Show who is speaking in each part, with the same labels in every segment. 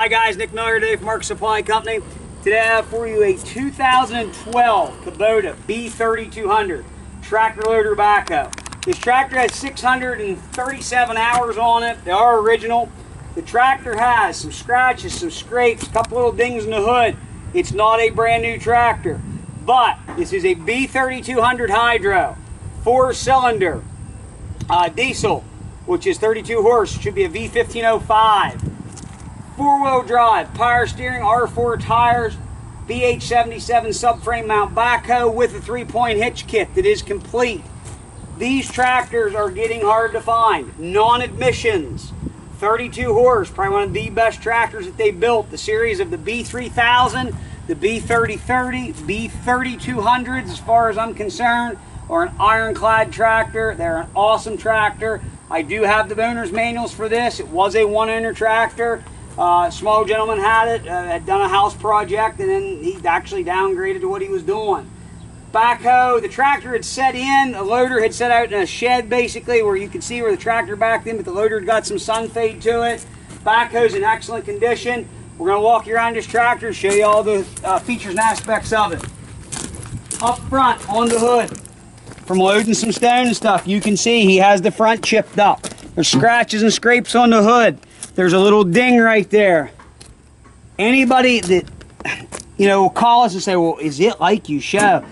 Speaker 1: Hi guys, Nick Miller today from Mark Supply Company. Today I have for you a 2012 Kubota B3200 tractor loader backhoe. This tractor has 637 hours on it. They are original. The tractor has some scratches, some scrapes, a couple little dings in the hood. It's not a brand new tractor, but this is a B3200 hydro, 4-cylinder diesel, which is 32 horse. Should be a V1505. 4-wheel drive, power steering, R4 tires, BH77 subframe mount backhoe with a 3-point hitch kit that is complete. These tractors are getting hard to find. Non-admissions, 32 horse, probably one of the best tractors that they built. The series of the B3000, the B3030, B3200s, as far as I'm concerned, are an ironclad tractor. They're an awesome tractor. I do have the owner's manuals for this. It was a one-owner tractor. Small gentleman had it, had done a house project, and then he actually downgraded to what he was doing. Backhoe, the tractor had set in, the loader had set out in a shed basically where you could see where the tractor backed in, but the loader had got some sun fade to it. Backhoe's in excellent condition. We're going to walk you around this tractor and show you all the features and aspects of it. Up front on the hood, from loading some stone and stuff, you can see he has the front chipped up. There's scratches and scrapes on the hood. There's a little ding right there. Anybody that, will call us and say, well, is it like you show?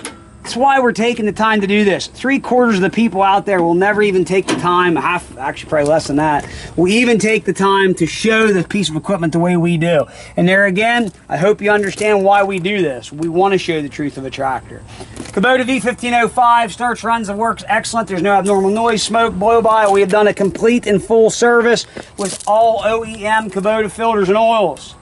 Speaker 1: That's why we're taking the time to do this. 3/4 of the people out there will never even take the time, actually probably less than that, will even take the time to show the piece of equipment the way we do. And there again, I hope you understand why we do this. We want to show the truth of a tractor. Kubota V1505 starts, runs, and works excellent. There's no abnormal noise, smoke, blow by. We have done a complete and full service with all OEM Kubota filters and oils.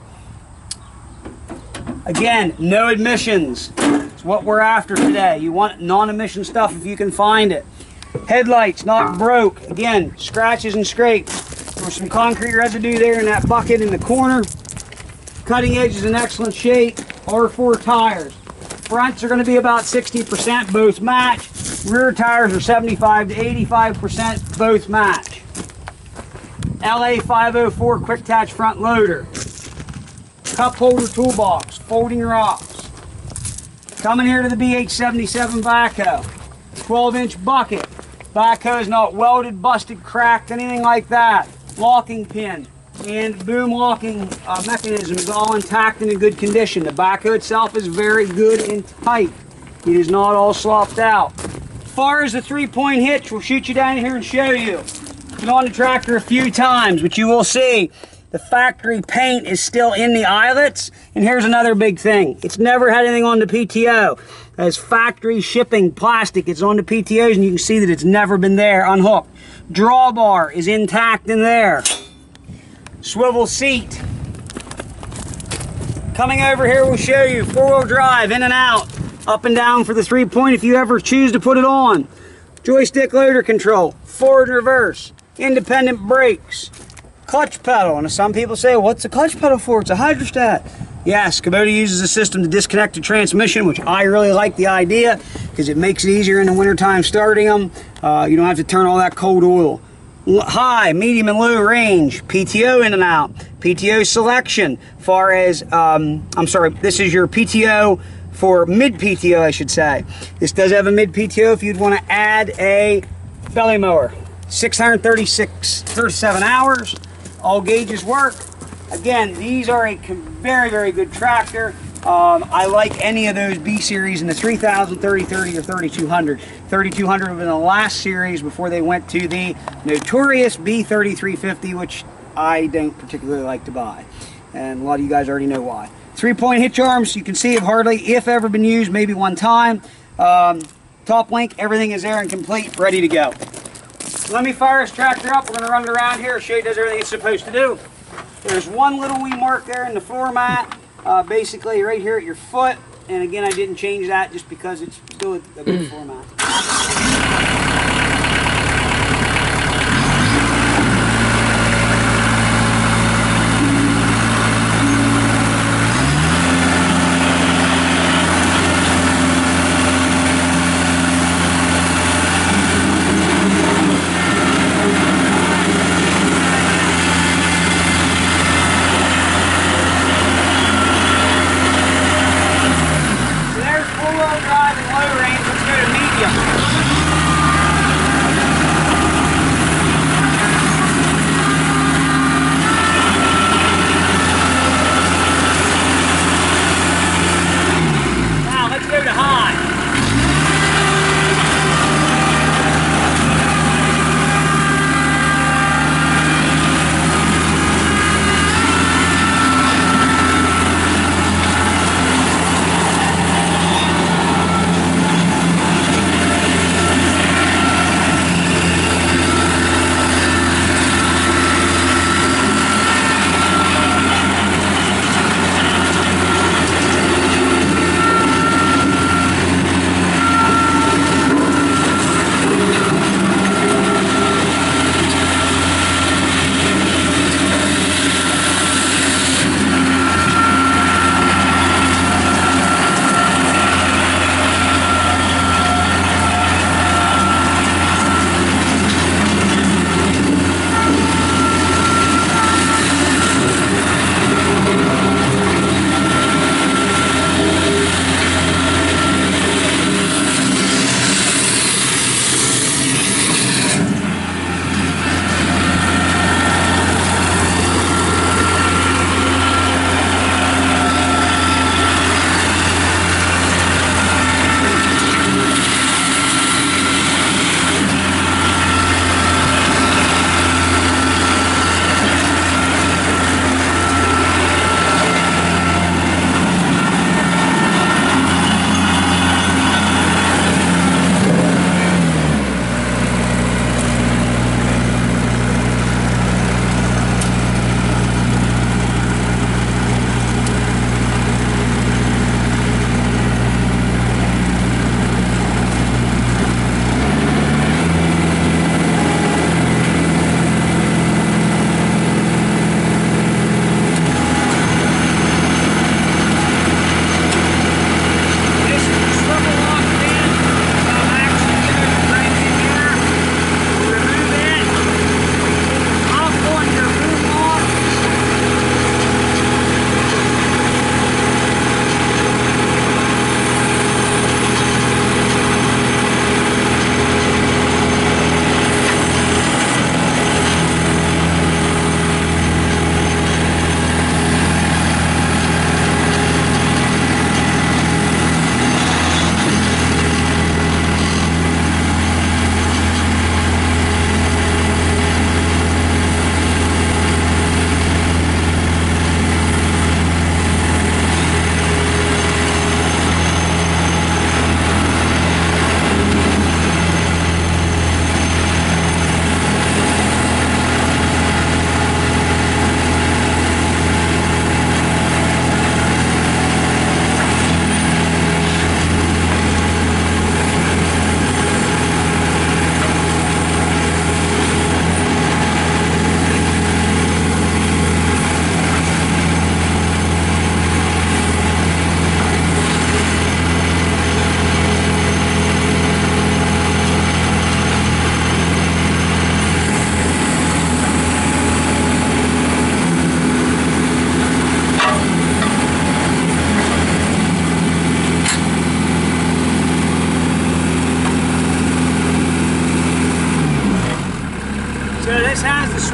Speaker 1: Again, no admissions. It's what we're after today. You want non-emission stuff if you can find it. Headlights not broke. Again, scratches and scrapes. There's some concrete residue there in that bucket in the corner. Cutting edge is in excellent shape. R4 tires. Fronts are going to be about 60%, both match. Rear tires are 75 to 85%, both match. LA 504 quick attach front loader. Cup holder toolbox, folding rocks. Coming here to the BH77 backhoe. 12-inch bucket. Backhoe is not welded, busted, cracked, anything like that. Locking pin and boom locking mechanism is all intact and in good condition. The backhoe itself is very good and tight. It is not all slopped out. As far as the 3-point hitch, we'll shoot you down here and show you. Been on the tractor a few times, but you will see the factory paint is still in the eyelets. And here's another big thing. It's never had anything on the PTO. As factory shipping plastic, it's on the PTOs, and you can see that it's never been there unhooked. Drawbar is intact in there. Swivel seat. Coming over here, we'll show you 4-wheel drive, in and out, up and down for the 3-point if you ever choose to put it on. Joystick loader control, forward and reverse, independent brakes. Clutch pedal, and some people say, what's the clutch pedal for? It's a hydrostat. Yes, Kubota uses a system to disconnect the transmission, which I really like the idea because it makes it easier in the wintertime starting them. You don't have to turn all that cold oil. High, medium, and low range, PTO in and out, PTO selection. Far as, this is your PTO for mid PTO, I should say. This does have a mid PTO if you'd want to add a belly mower. 637 hours. All gauges work. Again, these are a very, very good tractor. I like any of those B series in the 3000, 3030, or 3200. 3200 would have been the last series before they went to the notorious B3350, which I don't particularly like to buy. And a lot of you guys already know why. 3-point hitch arms, you can see have hardly, if ever, been used, maybe one time. Top link, everything is there and complete, ready to go. Let me fire this tractor up. We're going to run it around here, show you it does everything it's supposed to do. There's one little wee mark there in the floor mat, basically right here at your foot. And again, I didn't change that just because it's still a good floor mat.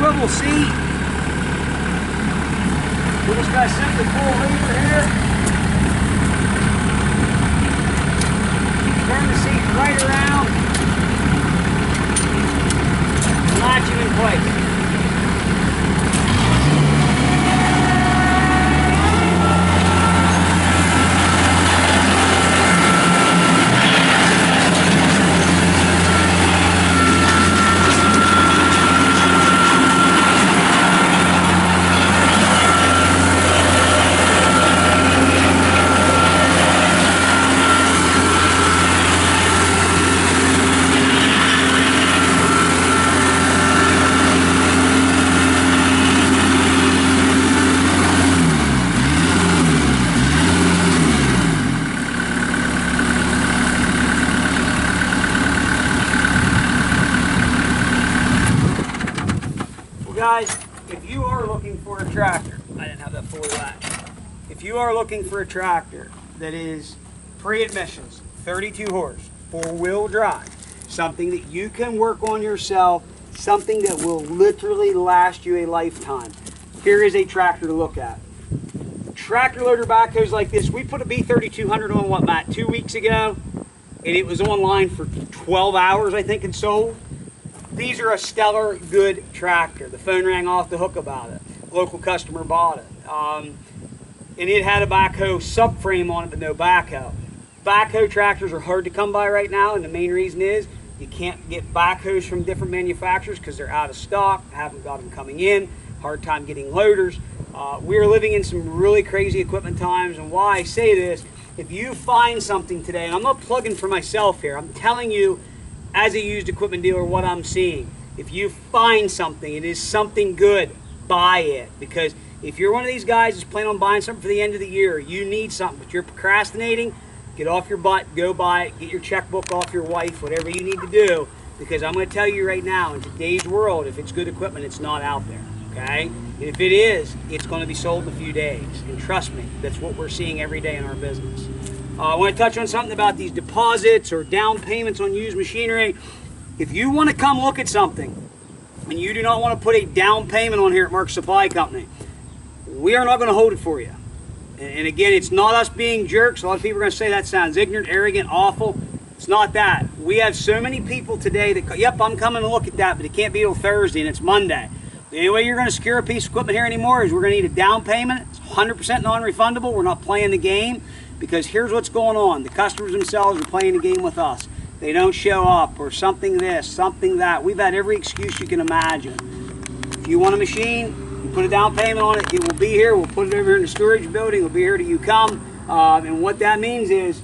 Speaker 1: swivel seat. We're just going to simply pull a lever here. Turn the seat right around. Latch it in place. Guys, if you are looking for a tractor, I didn't have that fully latched. If you are looking for a tractor that is pre-admissions, 32 horse, 4-wheel drive, something that you can work on yourself, something that will literally last you a lifetime, here is a tractor to look at. Tractor loader backhoes like this, we put a B3200 on, what, Matt, 2 weeks ago, and it was online for 12 hours, I think, and sold. These are a stellar, good tractor. The phone rang off the hook about it. Local customer bought it. And it had a backhoe subframe on it, but no backhoe. Backhoe tractors are hard to come by right now, and the main reason is you can't get backhoes from different manufacturers because they're out of stock, haven't got them coming in, hard time getting loaders. We're living in some really crazy equipment times, and why I say this, if you find something today, and I'm not plugging for myself here, I'm telling you, as a used equipment dealer, what I'm seeing. If you find something, it is something good, buy it. Because if you're one of these guys that's planning on buying something for the end of the year, you need something, but you're procrastinating, get off your butt, go buy it, get your checkbook off your wife, whatever you need to do. Because I'm going to tell you right now, in today's world, if it's good equipment, it's not out there, okay? And if it is, it's going to be sold in a few days. And trust me, that's what we're seeing every day in our business. I want to touch on something about these deposits or down payments on used machinery. If you want to come look at something and you do not want to put a down payment on here at Mark's Supply Company, we are not going to hold it for you. And again, it's not us being jerks. A lot of people are going to say that sounds ignorant, arrogant, awful. It's not that. We have so many people today that, yep, I'm coming to look at that, but it can't be till Thursday and it's Monday. The only way you're going to secure a piece of equipment here anymore is we're going to need a down payment. It's 100% non-refundable. We're not playing the game. Because here's what's going on. The customers themselves are playing the game with us. They don't show up, or something this, something that. We've had every excuse you can imagine. If you want a machine, you put a down payment on it, it will be here. We'll put it over here in the storage building. It'll be here till you come. And what that means is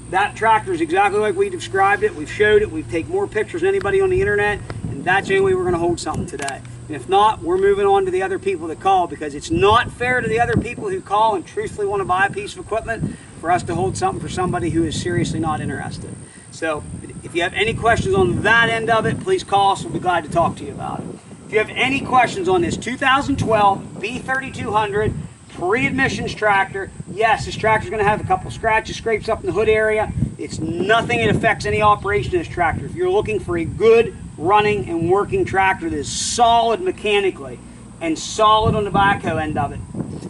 Speaker 1: that tractor is exactly like we described it. We've showed it. We've taken more pictures than anybody on the internet. And that's the only way we're going to hold something today. And if not, we're moving on to the other people that call, because it's not fair to the other people who call and truthfully want to buy a piece of equipment for us to hold something for somebody who is seriously not interested. So if you have any questions on that end of it, please call us. We'll be glad to talk to you about it. If you have any questions on this 2012 B3200 pre-admissions tractor, yes, this tractor is going to have a couple scratches, scrapes up in the hood area. It's nothing that affects any operation of this tractor. If you're looking for a good running and working tractor that is solid mechanically and solid on the backhoe end of it,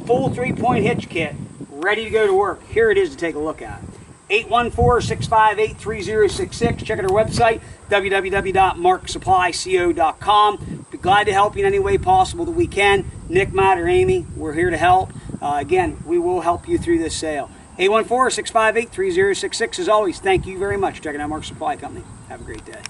Speaker 1: full 3-point hitch kit, ready to go to work, here it is to take a look at. 814-658-3066. Check out our website, www.marksupplyco.com. Be glad to help you in any way possible that we can. Nick, Matt, or Amy, we're here to help. Again, we will help you through this sale. 814-658-3066. As always, thank you very much for checking out Mark's Supply Company. Have a great day.